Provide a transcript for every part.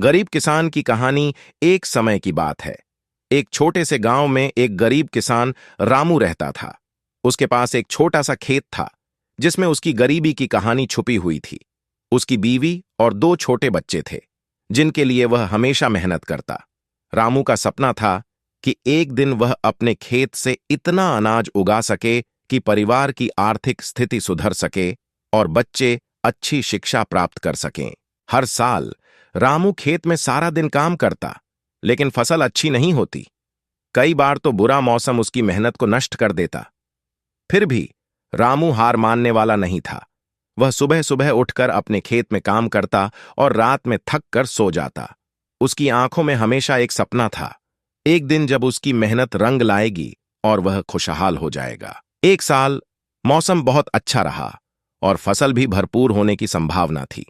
गरीब किसान की कहानी एक समय की बात है। एक छोटे से गांव में एक गरीब किसान रामू रहता था। उसके पास एक छोटा सा खेत था जिसमें उसकी गरीबी की कहानी छुपी हुई थी। उसकी बीवी और दो छोटे बच्चे थे जिनके लिए वह हमेशा मेहनत करता। रामू का सपना था कि एक दिन वह अपने खेत से इतना अनाज उगा सके कि परिवार की आर्थिक स्थिति सुधर सके और बच्चे अच्छी शिक्षा प्राप्त कर सकें। हर साल रामू खेत में सारा दिन काम करता, लेकिन फसल अच्छी नहीं होती। कई बार तो बुरा मौसम उसकी मेहनत को नष्ट कर देता। फिर भी रामू हार मानने वाला नहीं था। वह सुबह सुबह उठकर अपने खेत में काम करता और रात में थक कर सो जाता। उसकी आंखों में हमेशा एक सपना था, एक दिन जब उसकी मेहनत रंग लाएगी और वह खुशहाल हो जाएगा। एक साल मौसम बहुत अच्छा रहा और फसल भी भरपूर होने की संभावना थी।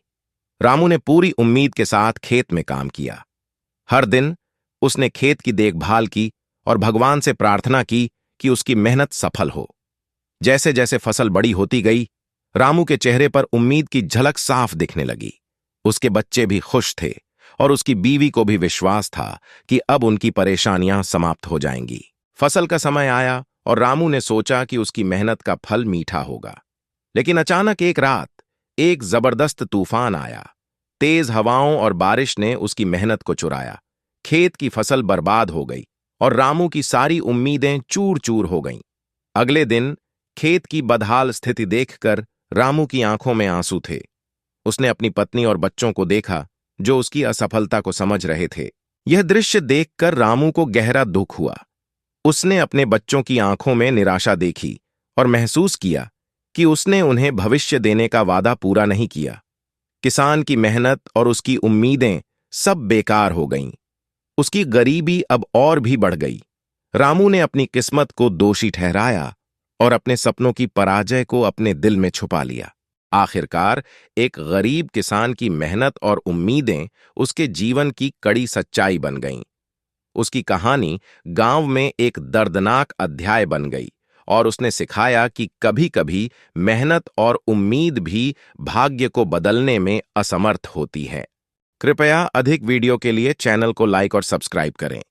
रामू ने पूरी उम्मीद के साथ खेत में काम किया। हर दिन उसने खेत की देखभाल की और भगवान से प्रार्थना की कि उसकी मेहनत सफल हो। जैसे जैसे फसल बड़ी होती गई, रामू के चेहरे पर उम्मीद की झलक साफ दिखने लगी। उसके बच्चे भी खुश थे और उसकी बीवी को भी विश्वास था कि अब उनकी परेशानियां समाप्त हो जाएंगी। फसल का समय आया और रामू ने सोचा कि उसकी मेहनत का फल मीठा होगा। लेकिन अचानक एक रात एक जबरदस्त तूफान आया। तेज हवाओं और बारिश ने उसकी मेहनत को चुराया। खेत की फसल बर्बाद हो गई और रामू की सारी उम्मीदें चूर चूर हो गईं। अगले दिन खेत की बदहाल स्थिति देखकर रामू की आंखों में आंसू थे। उसने अपनी पत्नी और बच्चों को देखा जो उसकी असफलता को समझ रहे थे। यह दृश्य देखकर रामू को गहरा दुख हुआ। उसने अपने बच्चों की आंखों में निराशा देखी और महसूस किया कि उसने उन्हें भविष्य देने का वादा पूरा नहीं किया। किसान की मेहनत और उसकी उम्मीदें सब बेकार हो गईं। उसकी गरीबी अब और भी बढ़ गई। रामू ने अपनी किस्मत को दोषी ठहराया और अपने सपनों की पराजय को अपने दिल में छुपा लिया। आखिरकार एक गरीब किसान की मेहनत और उम्मीदें उसके जीवन की कड़ी सच्चाई बन गईं। उसकी कहानी गांव में एक दर्दनाक अध्याय बन गई और उसने सिखाया कि कभी-कभी मेहनत और उम्मीद भी भाग्य को बदलने में असमर्थ होती है। कृपया अधिक वीडियो के लिए चैनल को लाइक और सब्सक्राइब करें।